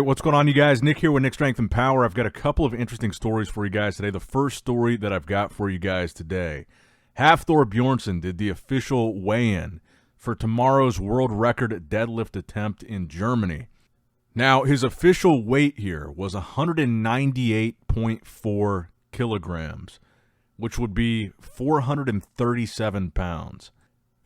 what's going on, you guys? Nick here with Nick Strength and Power. I've got a couple of interesting stories for you guys today. The first story that I've got for you guys today, Hafthor Bjornsson did the official weigh-in for tomorrow's world record deadlift attempt in Germany. Now, his official weight here was 198.4 kilograms, which would be 437 pounds.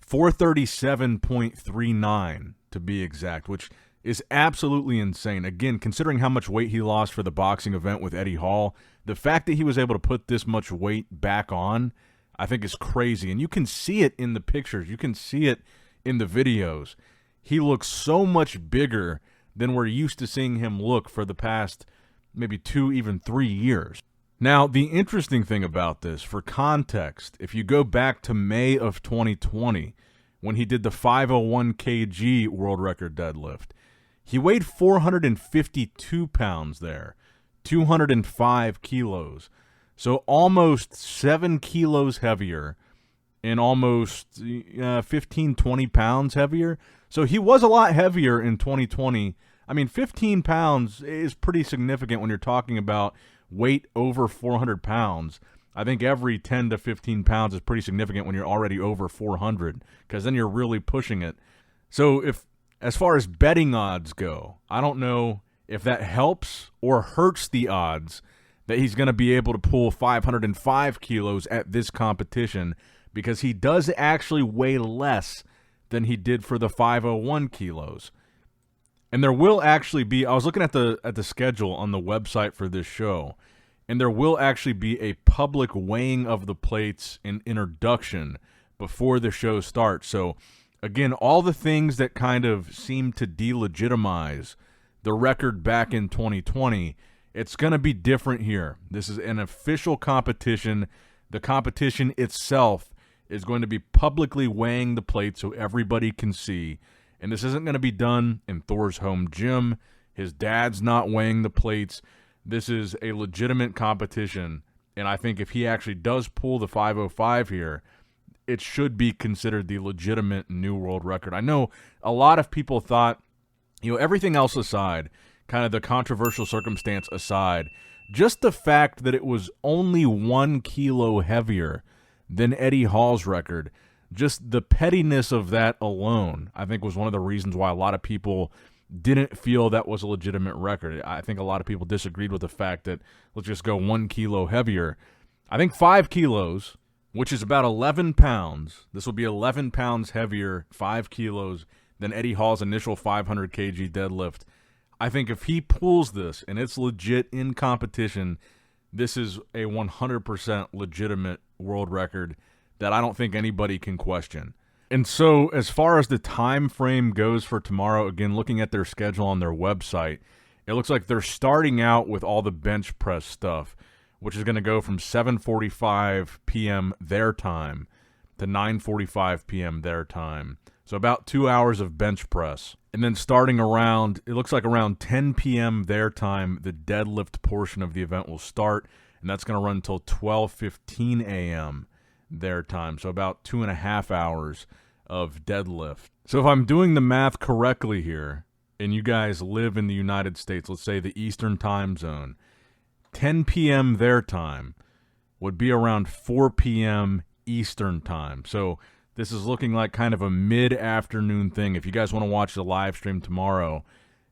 437.39 to be exact, which is absolutely insane. Again, considering how much weight he lost for the boxing event with Eddie Hall, the fact that he was able to put this much weight back on, I think is crazy. And you can see it in the pictures. You can see it in the videos. He looks so much bigger than we're used to seeing him look for the past maybe 2, even 3 years. Now, the interesting thing about this, for context, if you go back to May of 2020, when he did the 501 kg world record deadlift, he weighed 452 pounds there, 205 kilos. So almost 7 kilos heavier and almost 15, 20 pounds heavier. So he was a lot heavier in 2020. I mean, 15 pounds is pretty significant when you're talking about weight over 400 pounds. I think every 10 to 15 pounds is pretty significant when you're already over 400, because then you're really pushing it. So as far as betting odds go, I don't know if that helps or hurts the odds that he's going to be able to pull 505 kilos at this competition, because he does actually weigh less than he did for the 501 kilos. And there will actually be, I was looking at the schedule on the website for this show, and there will actually be a public weighing of the plates and introduction before the show starts. So, again, all the things that kind of seem to delegitimize the record back in 2020, it's going to be different here. This is an official competition. The competition itself is going to be publicly weighing the plates so everybody can see. And this isn't going to be done in Thor's home gym. His dad's not weighing the plates. This is a legitimate competition, and I think if he actually does pull the 505 here, it should be considered the legitimate new world record. I know a lot of people thought, everything else aside, kind of the controversial circumstance aside, just the fact that it was only 1 kilo heavier than Eddie Hall's record, just the pettiness of that alone, I think was one of the reasons why a lot of people didn't feel that was a legitimate record. I think a lot of people disagreed with the fact that let's just go 1 kilo heavier. I think 5 kilos, which is about 11 pounds, this will be 11 pounds heavier, 5 kilos, than Eddie Hall's initial 500 kg deadlift. I think if he pulls this and it's legit in competition, this is a 100% legitimate world record that I don't think anybody can question. And so as far as the time frame goes for tomorrow, again, looking at their schedule on their website, it looks like they're starting out with all the bench press stuff, which is going to go from 7:45 p.m. their time to 9:45 p.m. their time. So about 2 hours of bench press. And then starting around, it looks like around 10 p.m. their time, the deadlift portion of the event will start, and that's going to run until 12:15 a.m. their time. So about 2.5 hours of deadlift. So if I'm doing the math correctly here, and you guys live in the United States, let's say the Eastern time zone, 10 p.m. their time would be around 4 p.m. Eastern time. So this is looking like kind of a mid-afternoon thing. If you guys want to watch the live stream tomorrow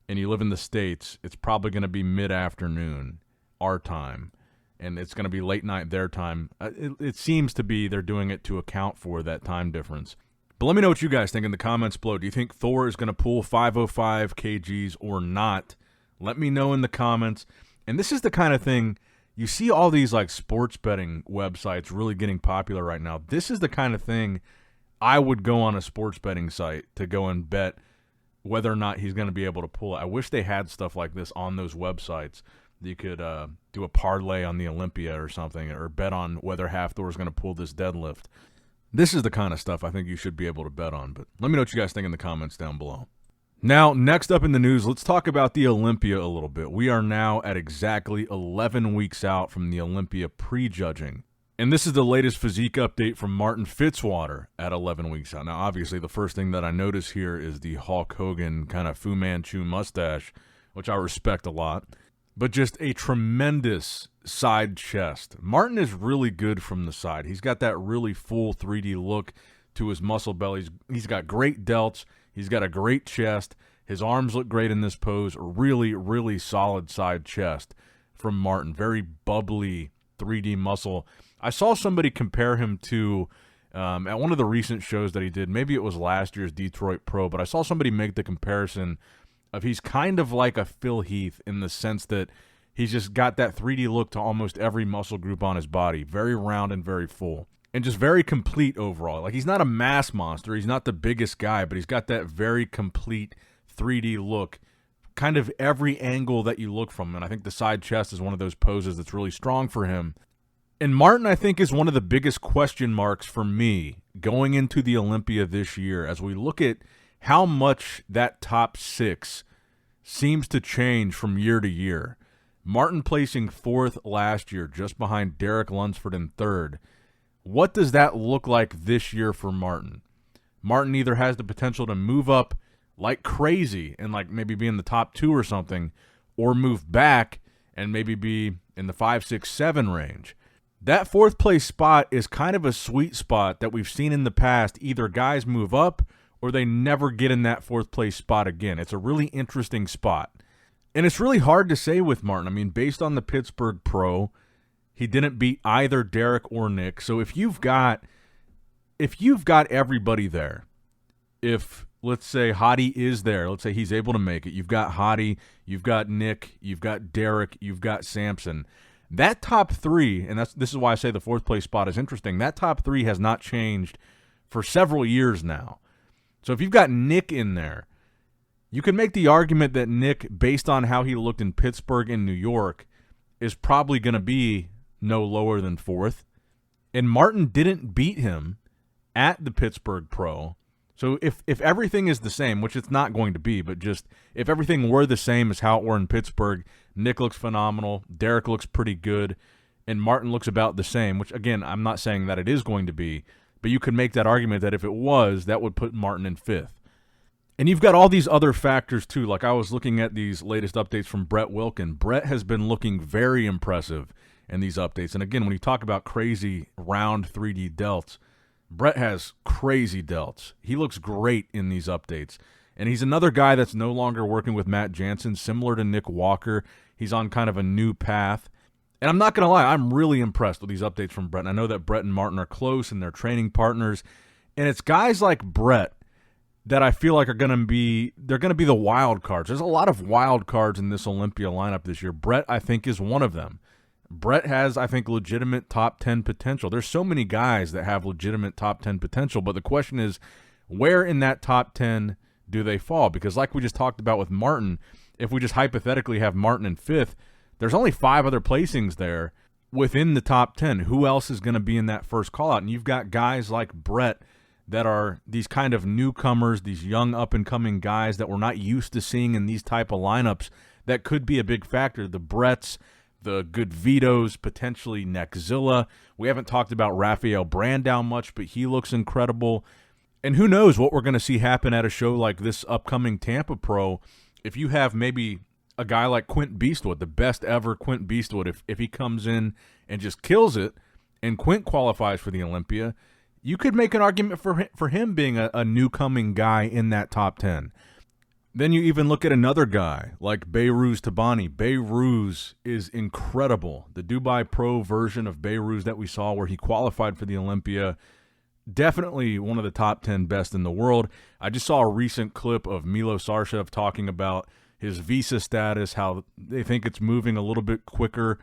and you live in the States, it's probably going to be mid-afternoon, our time. And it's going to be late night their time. It seems to be they're doing it to account for that time difference. But let me know what you guys think in the comments below. Do you think Thor is going to pull 505 kgs or not? Let me know in the comments. And this is the kind of thing, you see all these like sports betting websites really getting popular right now. This is the kind of thing I would go on a sports betting site to go and bet whether or not he's going to be able to pull it. I wish they had stuff like this on those websites. You could do a parlay on the Olympia or something, or bet on whether Hafthor is going to pull this deadlift. This is the kind of stuff I think you should be able to bet on, but let me know what you guys think in the comments down below. Now, next up in the news, let's talk about the Olympia a little bit. We are now at exactly 11 weeks out from the Olympia prejudging. And this is the latest physique update from Martin Fitzwater at 11 weeks out. Now, obviously, the first thing that I notice here is the Hulk Hogan kind of Fu Manchu mustache, which I respect a lot. But just a tremendous side chest. Martin is really good from the side. He's got that really full 3D look to his muscle belly. He's got great delts. He's got a great chest. His arms look great in this pose. Really, really solid side chest from Martin. Very bubbly 3D muscle. I saw somebody compare him to, at one of the recent shows that he did, maybe it was last year's Detroit Pro, but I saw somebody make the comparison of he's kind of like a Phil Heath in the sense that he's just got that 3D look to almost every muscle group on his body. Very round and very full. And just very complete overall. Like, he's not a mass monster. He's not the biggest guy, but he's got that very complete 3D look. Kind of every angle that you look from. And I think the side chest is one of those poses that's really strong for him. And Martin, I think, is one of the biggest question marks for me going into the Olympia this year as we look at how much that top 6 seems to change from year to year. Martin placing 4th last year, just behind Derek Lunsford in 3rd. What does that look like this year for Martin? Martin either has the potential to move up like crazy and like maybe be in the top 2 or something, or move back and maybe be in the 5, 6, 7 range. That 4th place spot is kind of a sweet spot that we've seen in the past. Either guys move up or they never get in that 4th place spot again. It's a really interesting spot. And it's really hard to say with Martin. I mean, based on the Pittsburgh Pro, he didn't beat either Derek or Nick. So if you've got everybody there, if let's say Hadi is there, let's say he's able to make it, you've got Hadi, you've got Nick, you've got Derek, you've got Samson. That top 3, and this is why I say the 4th place spot is interesting, that top 3 has not changed for several years now. So if you've got Nick in there, you can make the argument that Nick, based on how he looked in Pittsburgh and New York, is probably going to be no lower than 4th. And Martin didn't beat him at the Pittsburgh Pro. So if everything is the same, which it's not going to be, but just if everything were the same as how it were in Pittsburgh, Nick looks phenomenal, Derek looks pretty good, and Martin looks about the same, which, again, I'm not saying that it is going to be, but you could make that argument that if it was, that would put Martin in 5th. And you've got all these other factors, too. Like, I was looking at these latest updates from Brett Wilkin. Brett has been looking very impressive in these updates. And, again, when you talk about crazy round 3D delts, Brett has crazy delts. He looks great in these updates. And he's another guy that's no longer working with Matt Jansen, similar to Nick Walker. He's on kind of a new path. And I'm not going to lie, I'm really impressed with these updates from Brett. And I know that Brett and Martin are close and they're training partners. And it's guys like Brett that I feel like they're going to be the wild cards. There's a lot of wild cards in this Olympia lineup this year. Brett, I think, is one of them. Brett has, I think, legitimate top 10 potential. There's so many guys that have legitimate top 10 potential, but the question is, where in that top 10 do they fall? Because like we just talked about with Martin, if we just hypothetically have Martin in 5th, there's only 5 other placings there within the top 10. Who else is going to be in that first call-out? And you've got guys like Brett that are these kind of newcomers, these young up-and-coming guys that we're not used to seeing in these type of lineups that could be a big factor. The Bretts, the good Vitos, potentially Neckzilla. We haven't talked about Raphael Brandow much, but he looks incredible. And who knows what we're going to see happen at a show like this upcoming Tampa Pro if you have maybe a guy like Quint Beastwood, the best ever Quint Beastwood. If he comes in and just kills it and Quint qualifies for the Olympia, you could make an argument for him being a new-coming guy in that top 10. Then you even look at another guy like Behrouz Tabani. Behrouz is incredible. The Dubai Pro version of Behrouz that we saw where he qualified for the Olympia, definitely one of the top 10 best in the world. I just saw a recent clip of Milo Sarshev talking about his visa status, how they think it's moving a little bit quicker.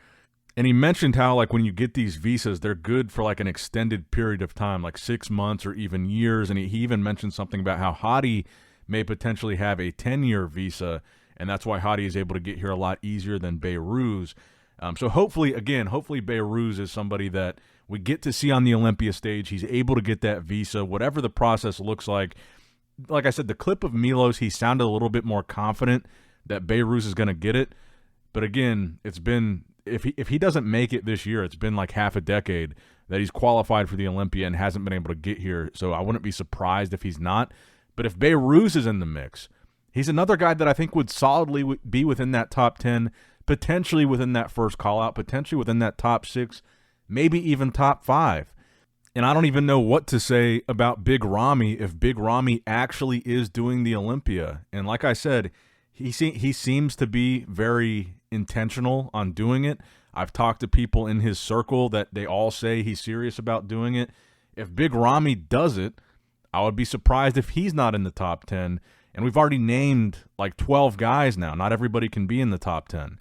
And he mentioned how, like, when you get these visas, they're good for, like, an extended period of time, like 6 months or even years. And he even mentioned something about how Hadi may potentially have a 10-year visa, and that's why Hadi is able to get here a lot easier than Behrouz. So hopefully Behrouz is somebody that we get to see on the Olympia stage. He's able to get that visa, whatever the process looks like. Like I said, the clip of Milos, he sounded a little bit more confident that Behrouz is going to get it. But again, it's been, if he doesn't make it this year, it's been like half a decade that he's qualified for the Olympia and hasn't been able to get here. So I wouldn't be surprised if he's not. But if Behrouz is in the mix, He's another guy that I think would solidly be within that top 10, potentially within that first call-out, potentially within that top 6, maybe even top 5. And I don't even know what to say about Big Ramy if Big Ramy actually is doing the Olympia. And like I said, he seems to be very intentional on doing it. I've talked to people in his circle that they all say he's serious about doing it. If Big Ramy does it, I would be surprised if he's not in the top 10. And we've already named like 12 guys now. Not everybody can be in the top 10.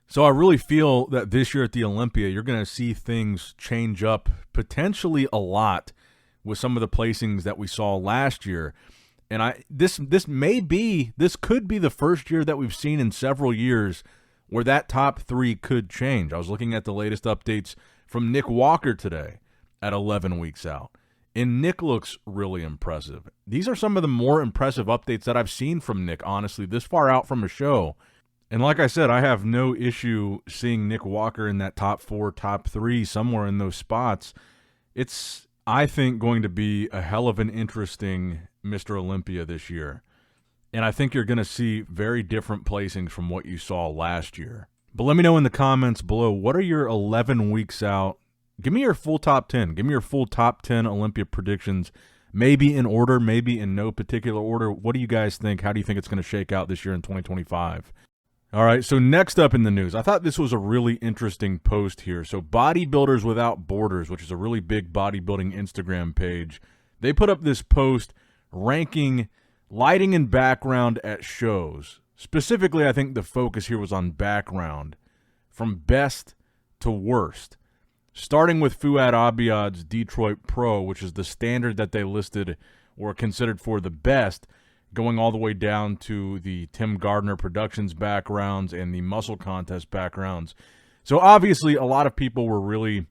So I really feel that this year at the Olympia, you're going to see things change up potentially a lot with some of the placings that we saw last year. And this could be the first year that we've seen in several years where that top 3 could change. I was looking at the latest updates from Nick Walker today at 11 weeks out. And Nick looks really impressive. These are some of the more impressive updates that I've seen from Nick, honestly, this far out from a show. And like I said, I have no issue seeing Nick Walker in that top 4, top 3, somewhere in those spots. It's, I think, going to be a hell of an interesting Mr. Olympia this year. And I think you're going to see very different placings from what you saw last year. But let me know in the comments below, what are your 11 weeks out? Give me your full top 10. Give me your full top 10 Olympia predictions. Maybe in order, maybe in no particular order. What do you guys think? How do you think it's going to shake out this year in 2025? All right, so next up in the news, I thought this was a really interesting post here. So Bodybuilders Without Borders, which is a really big bodybuilding Instagram page, they put up this post ranking lighting and background at shows. Specifically, I think the focus here was on background, from best to worst. Starting with Fouad Abiad's Detroit Pro, which is the standard that they listed or considered for the best, going all the way down to the Tim Gardner Productions backgrounds and the Muscle Contest backgrounds. So obviously a lot of people were really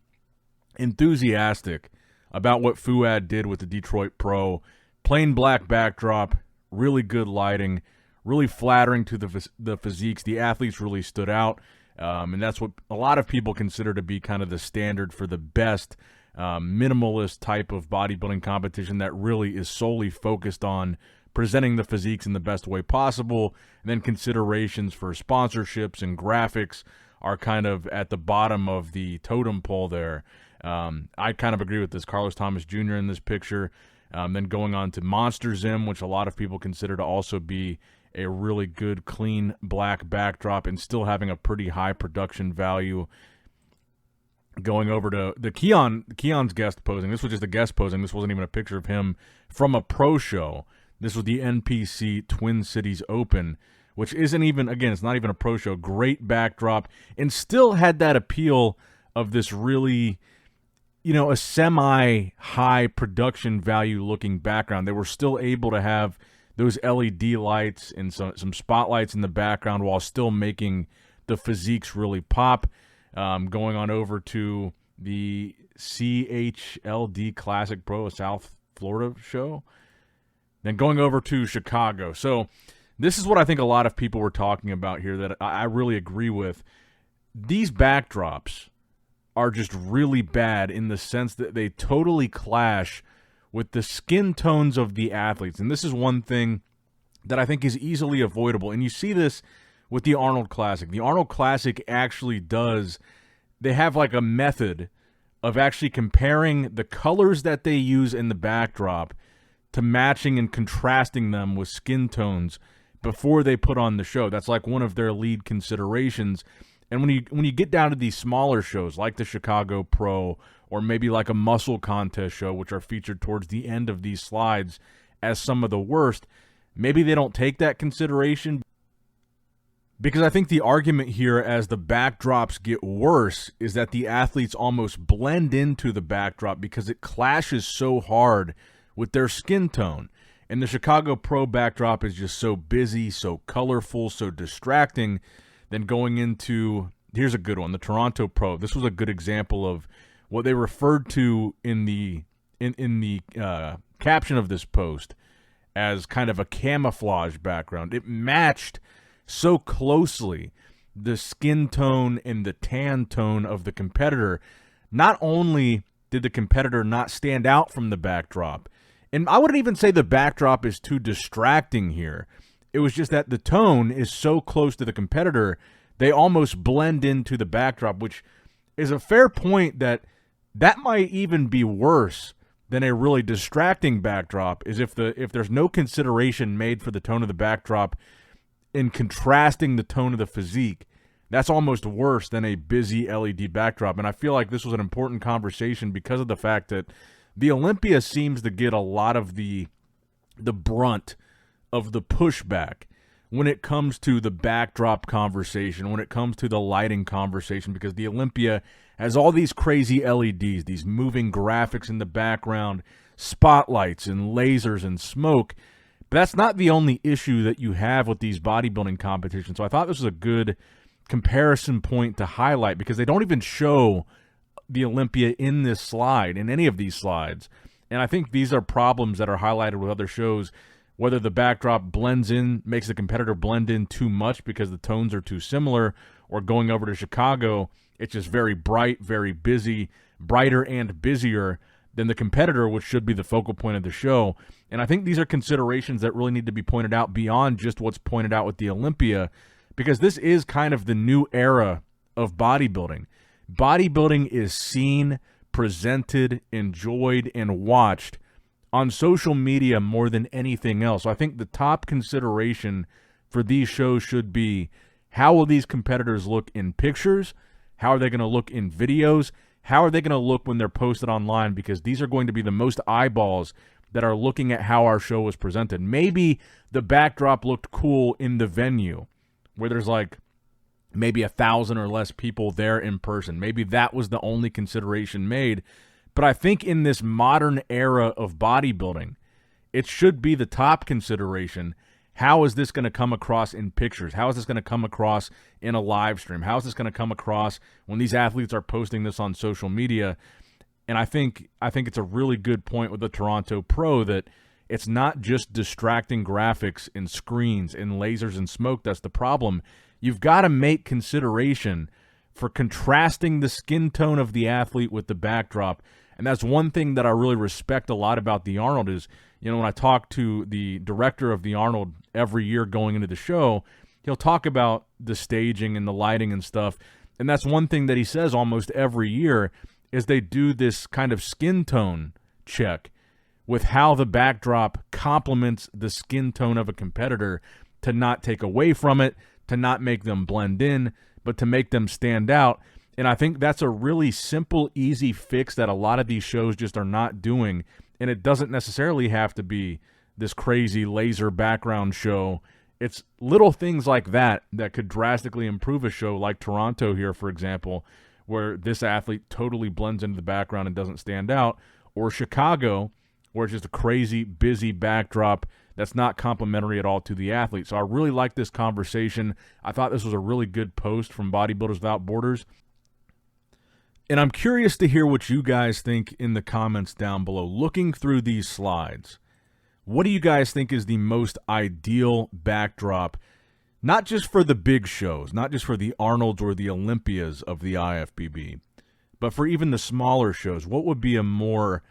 enthusiastic about what Fouad did with the Detroit Pro. Plain black backdrop, really good lighting, really flattering to the physiques. The athletes really stood out. And that's what a lot of people consider to be kind of the standard for the best minimalist type of bodybuilding competition that really is solely focused on presenting the physiques in the best way possible. And then considerations for sponsorships and graphics are kind of at the bottom of the totem pole there. I kind of agree with this. Carlos Thomas Jr. in this picture. Then going on to Monster Zim, which a lot of people consider to also be a really good, clean black backdrop and still having a pretty high production value. Going over to the Keon's guest posing. This was just a guest posing. This wasn't even a picture of him from a pro show. This was the NPC Twin Cities Open, which isn't even, again, it's not even a pro show. Great backdrop, and still had that appeal of this really, you know, a semi-high production value looking background. They were still able to have those LED lights and some spotlights in the background while still making the physiques really pop. Going on over to the CHLD Classic Pro, a South Florida show. Then going over to Chicago. So this is what I think a lot of people were talking about here that I really agree with. These backdrops are just really bad in the sense that they totally clash with the skin tones of the athletes. And this is one thing that I think is easily avoidable. And you see this with the Arnold Classic. The Arnold Classic actually does, they have like a method of actually comparing the colors that they use in the backdrop to matching and contrasting them with skin tones before they put on the show. That's like one of their lead considerations. And when you get down to these smaller shows like the Chicago Pro or maybe like a Muscle Contest show, which are featured towards the end of these slides as some of the worst, maybe they don't take that consideration. Because I think the argument here as the backdrops get worse is that the athletes almost blend into the backdrop because it clashes so hard with their skin tone. And the Chicago Pro backdrop is just so busy, so colorful, so distracting. Then going into, here's a good one, the Toronto Pro. This was a good example of what they referred to in the caption of this post as kind of a camouflage background. It matched so closely the skin tone and the tan tone of the competitor. Not only did the competitor not stand out from the backdrop, and I wouldn't even say the backdrop is too distracting here. It was just that the tone is so close to the competitor, they almost blend into the backdrop, which is a fair point that might even be worse than a really distracting backdrop, is if there's no consideration made for the tone of the backdrop in contrasting the tone of the physique. That's almost worse than a busy LED backdrop. And I feel like this was an important conversation because of the fact that the Olympia seems to get a lot of the brunt of the pushback when it comes to the backdrop conversation, when it comes to the lighting conversation, because the Olympia has all these crazy LEDs, these moving graphics in the background, spotlights and lasers and smoke. But that's not the only issue that you have with these bodybuilding competitions. So I thought this was a good comparison point to highlight, because they don't even show the Olympia in this slide, in any of these slides. And I think these are problems that are highlighted with other shows, whether the backdrop blends in, makes the competitor blend in too much because the tones are too similar, or going over to Chicago, it's just very bright, very busy, brighter and busier than the competitor, which should be the focal point of the show. And I think these are considerations that really need to be pointed out beyond just what's pointed out with the Olympia, because this is kind of the new era of bodybuilding. Bodybuilding is seen, presented, enjoyed, and watched on social media more than anything else. So I think the top consideration for these shows should be, how will these competitors look in pictures? How are they going to look in videos? How are they going to look when they're posted online? Because these are going to be the most eyeballs that are looking at how our show was presented. Maybe the backdrop looked cool in the venue, where there's like maybe 1,000 or less people there in person. Maybe that was the only consideration made. But I think in this modern era of bodybuilding, it should be the top consideration. How is this going to come across in pictures? How is this going to come across in a live stream? How is this going to come across when these athletes are posting this on social media? And I think it's a really good point with the Toronto Pro that it's not just distracting graphics and screens and lasers and smoke that's the problem. You've got to make consideration for contrasting the skin tone of the athlete with the backdrop. And that's one thing that I really respect a lot about the Arnold is, you know, when I talk to the director of the Arnold every year going into the show, he'll talk about the staging and the lighting and stuff. And that's one thing that he says almost every year is they do this kind of skin tone check with how the backdrop complements the skin tone of a competitor, to not take away from it, to not make them blend in, but to make them stand out. And I think that's a really simple, easy fix that a lot of these shows just are not doing. And it doesn't necessarily have to be this crazy laser background show. It's little things like that that could drastically improve a show like Toronto here, for example, where this athlete totally blends into the background and doesn't stand out, or Chicago, where it's just a crazy, busy backdrop that's not complimentary at all to the athlete. So I really like this conversation. I thought this was a really good post from Bodybuilders Without Borders. And I'm curious to hear what you guys think in the comments down below. Looking through these slides, what do you guys think is the most ideal backdrop, not just for the big shows, not just for the Arnolds or the Olympias of the IFBB, but for even the smaller shows? What would be a more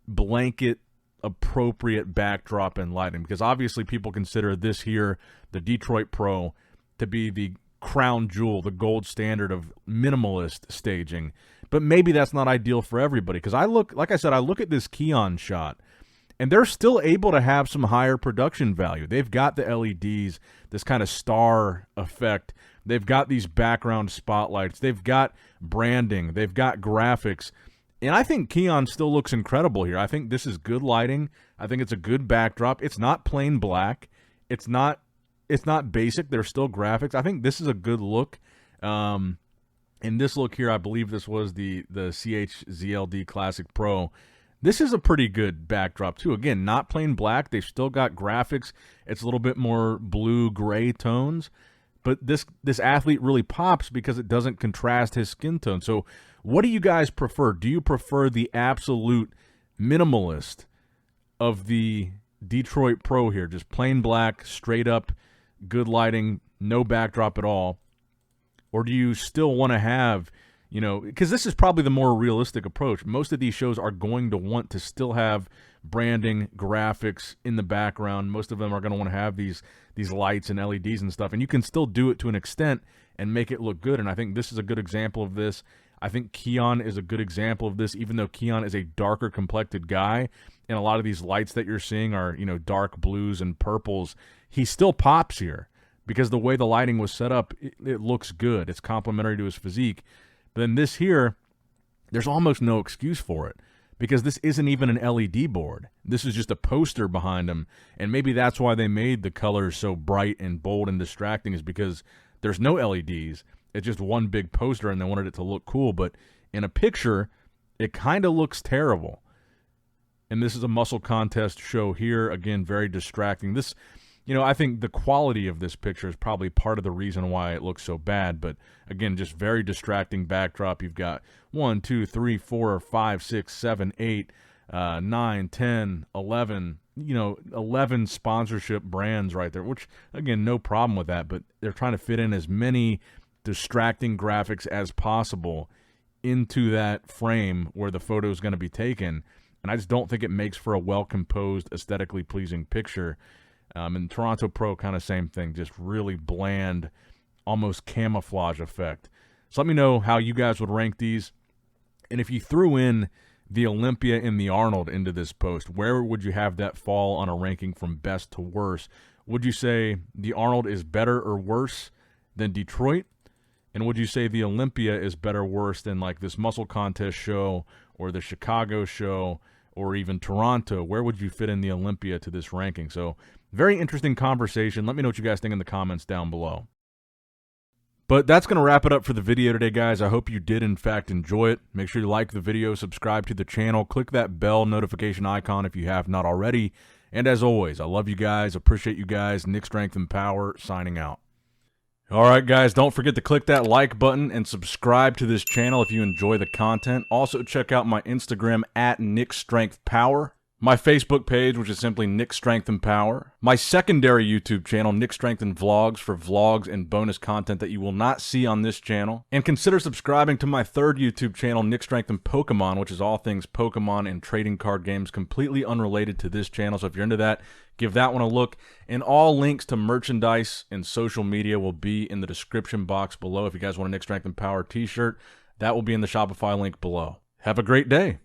blanket appropriate backdrop and lighting? Because obviously people consider this here, the Detroit Pro, to be the crown jewel, the gold standard of minimalist staging. But maybe that's not ideal for everybody, because I look at this Keon shot, and they're still able to have some higher production value. They've got the LEDs, this kind of star effect. They've got these background spotlights. They've got branding. They've got graphics. And I think Keon still looks incredible here. I think this is good lighting. I think it's a good backdrop. It's not plain black. It's not basic. There's still graphics. I think this is a good look. In this look here, I believe this was the CHZLD Classic Pro. This is a pretty good backdrop too. Again, not plain black. They've still got graphics. It's a little bit more blue-gray tones. But this athlete really pops because it doesn't contrast his skin tone. So what do you guys prefer? Do you prefer the absolute minimalist of the Detroit Pro here, just plain black, straight up, good lighting, no backdrop at all? Or do you still want to have, You know, because this is probably the more realistic approach. Most of these shows are going to want to still have branding, graphics in the background. Most of them are going to want to have these lights and LEDs and stuff, and you can still do it to an extent and make it look good. And I think this is a good example of this. I think Keon is a good example of this, even though Keon is a darker complected guy, and a lot of these lights that you're seeing are, you know, dark blues and purples. He still pops here because the way the lighting was set up, it looks good. It's complementary to his physique. But then this here, there's almost no excuse for it because this isn't even an LED board. This is just a poster behind him, and maybe that's why they made the colors so bright and bold and distracting, is because there's no LEDs. It's just one big poster, and they wanted it to look cool. But in a picture, it kind of looks terrible. And this is a muscle contest show here. Again, very distracting. This, you know, I think the quality of this picture is probably part of the reason why it looks so bad. But again, just very distracting backdrop. You've got 1, 2, 3, 4, 5, 6, 7, 8, 9, 10, 11, you know, 11 sponsorship brands right there, which, again, no problem with that. But they're trying to fit in as many distracting graphics as possible into that frame where the photo is going to be taken. And I just don't think it makes for a well-composed, aesthetically pleasing picture. And Toronto Pro, kind of same thing, just really bland, almost camouflage effect. So let me know how you guys would rank these. And if you threw in the Olympia and the Arnold into this post, where would you have that fall on a ranking from best to worst? Would you say the Arnold is better or worse than Detroit? And would you say the Olympia is better or worse than like this muscle contest show or the Chicago show or even Toronto? Where would you fit in the Olympia to this ranking? So very interesting conversation. Let me know what you guys think in the comments down below. But that's going to wrap it up for the video today, guys. I hope you did, in fact, enjoy it. Make sure you like the video, subscribe to the channel, click that bell notification icon if you have not already. And as always, I love you guys, appreciate you guys. Nick Strength and Power, signing out. All right, guys, don't forget to click that like button and subscribe to this channel if you enjoy the content. Also, check out my Instagram at Nick Strength Power, my Facebook page, which is simply Nick Strength and Power, my secondary YouTube channel, Nick Strength and Vlogs, for vlogs and bonus content that you will not see on this channel. And consider subscribing to my third YouTube channel, Nick Strength and Pokemon, which is all things Pokemon and trading card games, completely unrelated to this channel. So if you're into that, give that one a look. And all links to merchandise and social media will be in the description box below. If you guys want a Nick Strength and Power t-shirt, that will be in the Shopify link below. Have a great day.